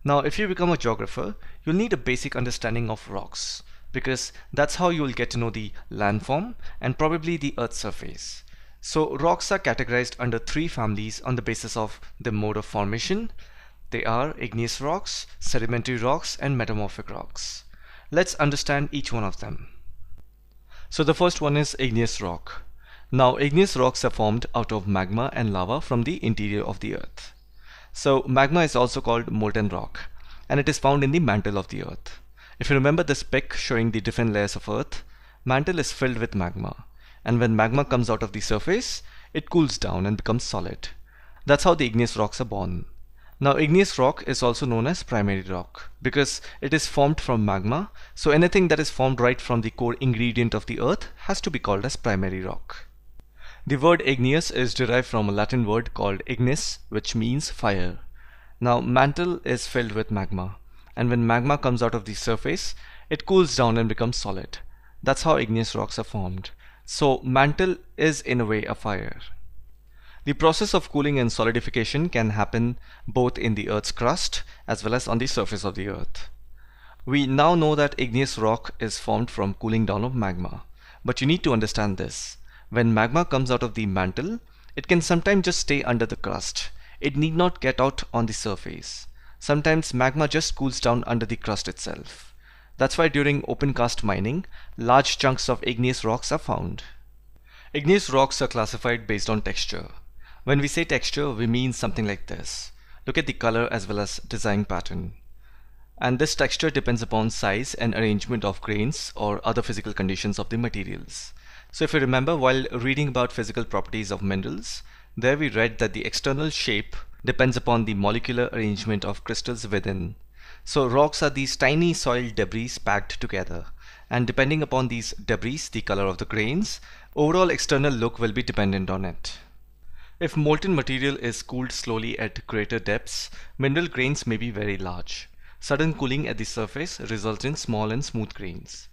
Now, if you become a geographer, you'll need a basic understanding of rocks because that's how you'll get to know the landform and probably the Earth's surface. So, rocks are categorized under three families on the basis of their mode of formation. They are igneous rocks, sedimentary rocks, and metamorphic rocks. Let's understand each one of them. So, the first one is igneous rock. Now, igneous rocks are formed out of magma and lava from the interior of the Earth. So magma is also called molten rock, and it is found in the mantle of the Earth. If you remember this pic showing the different layers of Earth, mantle is filled with magma, and when magma comes out of the surface, it cools down and becomes solid. That's how the igneous rocks are born. Now igneous rock is also known as primary rock because it is formed from magma, so anything that is formed right from the core ingredient of the Earth has to be called as primary rock. The word igneous is derived from a Latin word called ignis, which means fire. Now, mantle is filled with magma, and when magma comes out of the surface, it cools down and becomes solid. That's how igneous rocks are formed. So, mantle is in a way a fire. The process of cooling and solidification can happen both in the Earth's crust as well as on the surface of the Earth. We now know that igneous rock is formed from cooling down of magma, but you need to understand this. When magma comes out of the mantle, it can sometimes just stay under the crust. It need not get out on the surface. Sometimes magma just cools down under the crust itself. That's why during open cast mining, large chunks of igneous rocks are found. Igneous rocks are classified based on texture. When we say texture, we mean something like this. Look at the color as well as design pattern. And this texture depends upon size and arrangement of grains or other physical conditions of the materials. So if you remember while reading about physical properties of minerals, there we read that the external shape depends upon the molecular arrangement of crystals within. So rocks are these tiny soil debris packed together, and depending upon these debris, the color of the grains, overall external look will be dependent on it. If molten material is cooled slowly at greater depths, mineral grains may be very large. Sudden cooling at the surface results in small and smooth grains.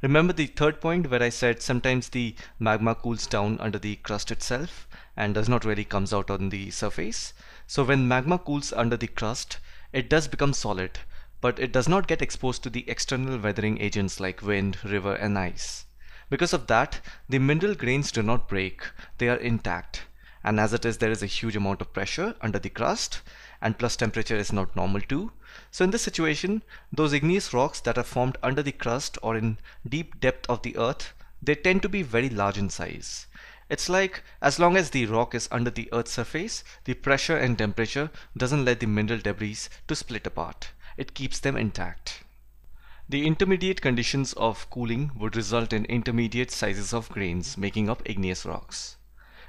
Remember the third point where I said sometimes the magma cools down under the crust itself and does not really comes out on the surface. So when magma cools under the crust, it does become solid, but it does not get exposed to the external weathering agents like wind, river, and ice. Because of that, the mineral grains do not break, they are intact. And as it is, there is a huge amount of pressure under the crust, and plus temperature is not normal too. So in this situation, those igneous rocks that are formed under the crust or in deep depth of the earth, they tend to be very large in size. It's like as long as the rock is under the earth's surface, the pressure and temperature doesn't let the mineral debris to split apart. It keeps them intact. The intermediate conditions of cooling would result in intermediate sizes of grains making up igneous rocks.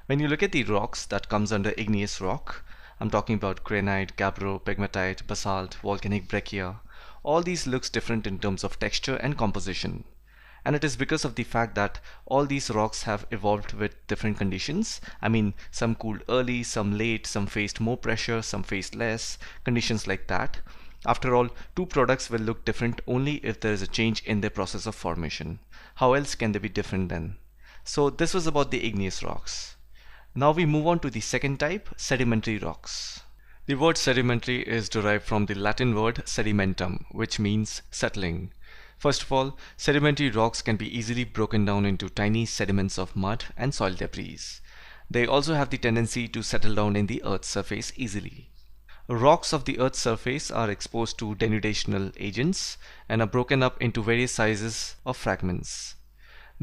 When you look at the rocks that comes under igneous rock, I'm talking about granite, gabbro, pegmatite, basalt, volcanic breccia. All these looks different in terms of texture and composition. And it is because of the fact that all these rocks have evolved with different conditions. I mean, some cooled early, some late, some faced more pressure, some faced less, conditions like that. After all, two products will look different only if there is a change in their process of formation. How else can they be different then? So this was about the igneous rocks. Now we move on to the second type, sedimentary rocks. The word sedimentary is derived from the Latin word sedimentum, which means settling. First of all, sedimentary rocks can be easily broken down into tiny sediments of mud and soil debris. They also have the tendency to settle down in the Earth's surface easily. Rocks of the Earth's surface are exposed to denudational agents and are broken up into various sizes of fragments.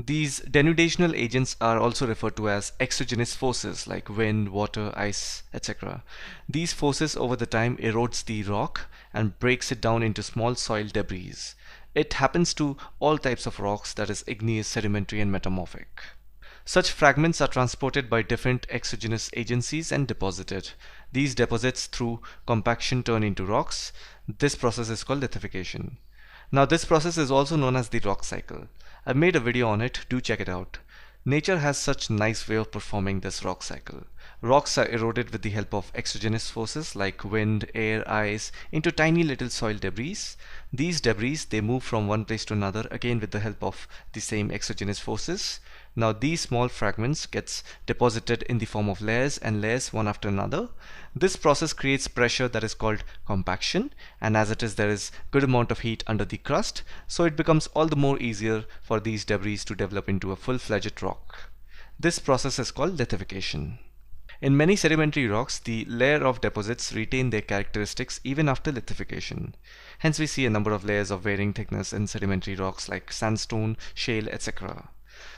These denudational agents are also referred to as exogenous forces like wind, water, ice, etc. These forces over the time erodes the rock and breaks it down into small soil debris. It happens to all types of rocks, that is igneous, sedimentary, and metamorphic. Such fragments are transported by different exogenous agencies and deposited. These deposits through compaction turn into rocks. This process is called lithification. Now this process is also known as the rock cycle. I've made a video on it, do check it out. Nature has such nice way of performing this rock cycle. Rocks are eroded with the help of exogenous forces like wind, air, ice into tiny little soil debris. These debris, they move from one place to another again with the help of the same exogenous forces. Now these small fragments gets deposited in the form of layers and layers one after another. This process creates pressure that is called compaction, and as it is, there is good amount of heat under the crust, so it becomes all the more easier for these debris to develop into a full-fledged rock. This process is called lithification. In many sedimentary rocks, the layer of deposits retain their characteristics even after lithification. Hence we see a number of layers of varying thickness in sedimentary rocks like sandstone, shale, etc.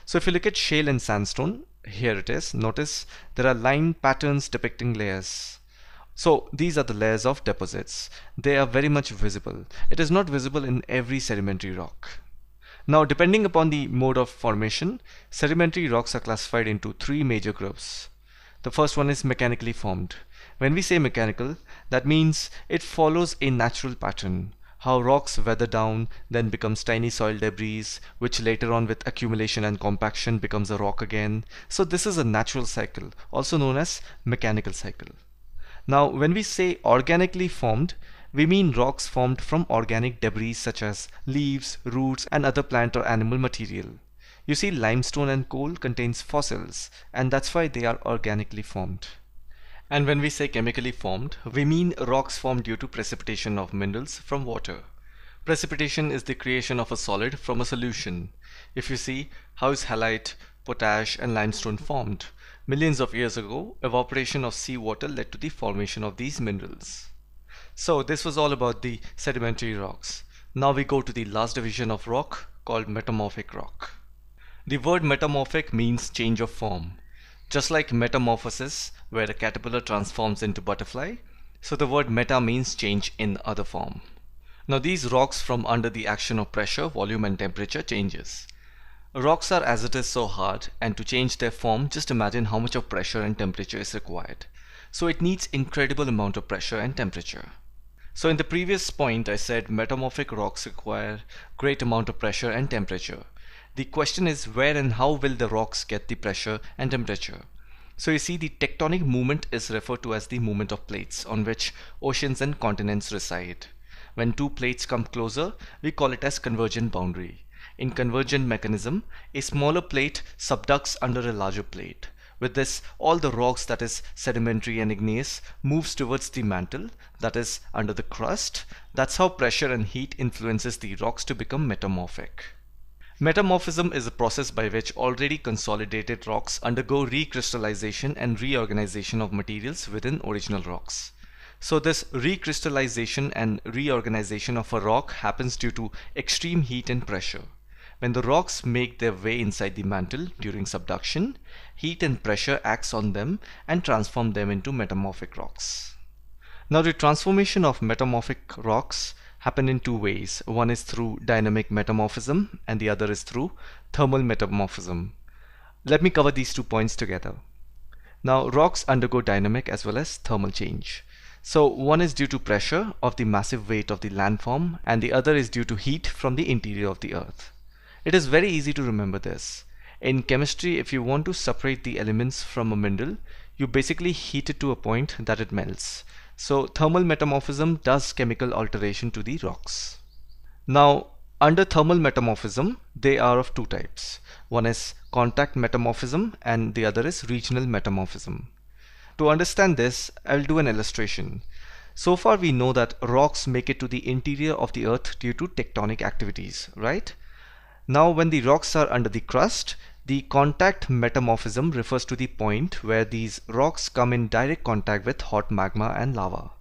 So if you look at shale and sandstone, here it is, notice there are line patterns depicting layers. So these are the layers of deposits. They are very much visible. It is not visible in every sedimentary rock. Now, depending upon the mode of formation, sedimentary rocks are classified into three major groups. The first one is mechanically formed. When we say mechanical, that means it follows a natural pattern. How rocks weather down, then becomes tiny soil debris, which later on with accumulation and compaction becomes a rock again. So this is a natural cycle, also known as mechanical cycle. Now, when we say organically formed, we mean rocks formed from organic debris such as leaves, roots, and other plant or animal material. You see, limestone and coal contains fossils, and that's why they are organically formed. And when we say chemically formed, we mean rocks formed due to precipitation of minerals from water. Precipitation is the creation of a solid from a solution. If you see, how is halite, potash, and limestone formed? Millions of years ago, evaporation of seawater led to the formation of these minerals. So this was all about the sedimentary rocks. Now we go to the last division of rock called metamorphic rock. The word metamorphic means change of form. Just like metamorphosis, where a caterpillar transforms into butterfly, so the word meta means change in other form. Now these rocks from under the action of pressure, volume and temperature changes. Rocks are as it is so hard, and to change their form, just imagine how much of pressure and temperature is required. So it needs incredible amount of pressure and temperature. So in the previous point I said metamorphic rocks require great amount of pressure and temperature. The question is where and how will the rocks get the pressure and temperature? So you see, the tectonic movement is referred to as the movement of plates on which oceans and continents reside. When two plates come closer, we call it as convergent boundary. In convergent mechanism, a smaller plate subducts under a larger plate. With this, all the rocks that is sedimentary and igneous moves towards the mantle, that is under the crust. That's how pressure and heat influences the rocks to become metamorphic. Metamorphism is a process by which already consolidated rocks undergo recrystallization and reorganization of materials within original rocks. So this recrystallization and reorganization of a rock happens due to extreme heat and pressure. When the rocks make their way inside the mantle during subduction, heat and pressure acts on them and transform them into metamorphic rocks. Now the transformation of metamorphic rocks happen in two ways. One is through dynamic metamorphism and the other is through thermal metamorphism. Let me cover these 2 points together. Now rocks undergo dynamic as well as thermal change. So one is due to pressure of the massive weight of the landform and the other is due to heat from the interior of the earth. It is very easy to remember this. In chemistry, if you want to separate the elements from a mineral, you basically heat it to a point that it melts. So thermal metamorphism does chemical alteration to the rocks. Now under thermal metamorphism, they are of two types. One is contact metamorphism and the other is regional metamorphism. To understand this, I'll do an illustration. So far we know that rocks make it to the interior of the earth due to tectonic activities, right? Now when the rocks are under the crust, the contact metamorphism refers to the point where these rocks come in direct contact with hot magma and lava.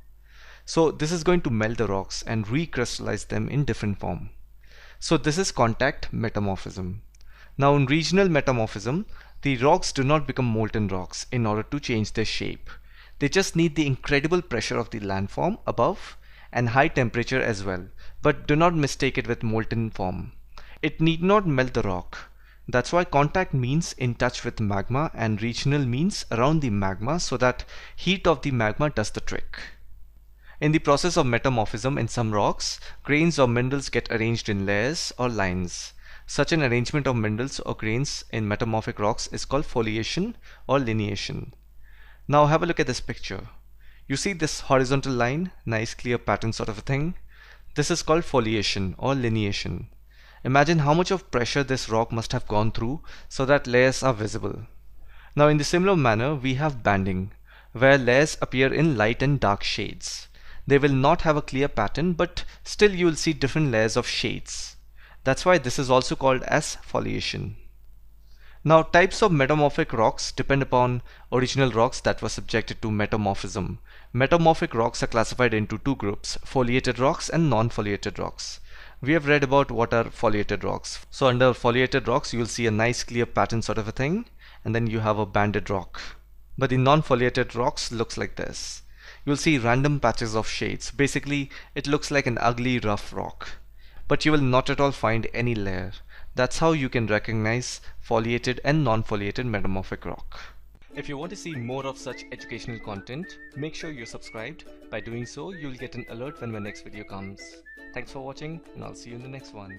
So this is going to melt the rocks and recrystallize them in different form. So this is contact metamorphism. Now in regional metamorphism, the rocks do not become molten rocks in order to change their shape. They just need the incredible pressure of the landform above and high temperature as well, but do not mistake it with molten form. It need not melt the rock. That's why contact means in touch with magma and regional means around the magma, so that heat of the magma does the trick. In the process of metamorphism in some rocks, grains or minerals get arranged in layers or lines. Such an arrangement of minerals or grains in metamorphic rocks is called foliation or lineation. Now have a look at this picture. You see this horizontal line, nice clear pattern sort of a thing? This is called foliation or lineation. Imagine how much of pressure this rock must have gone through so that layers are visible. Now in the similar manner, we have banding, where layers appear in light and dark shades. They will not have a clear pattern, but still you will see different layers of shades. That's why this is also called as foliation. Now types of metamorphic rocks depend upon original rocks that were subjected to metamorphism. Metamorphic rocks are classified into two groups, foliated rocks and non-foliated rocks. We have read about what are foliated rocks. So under foliated rocks you will see a nice clear pattern sort of a thing, and then you have a banded rock. But the non-foliated rocks looks like this. You'll see random patches of shades. Basically it looks like an ugly rough rock. But you will not at all find any layer. That's how you can recognize foliated and non-foliated metamorphic rock. If you want to see more of such educational content, make sure you're subscribed. By doing so, you'll get an alert when my next video comes. Thanks for watching, and I'll see you in the next one.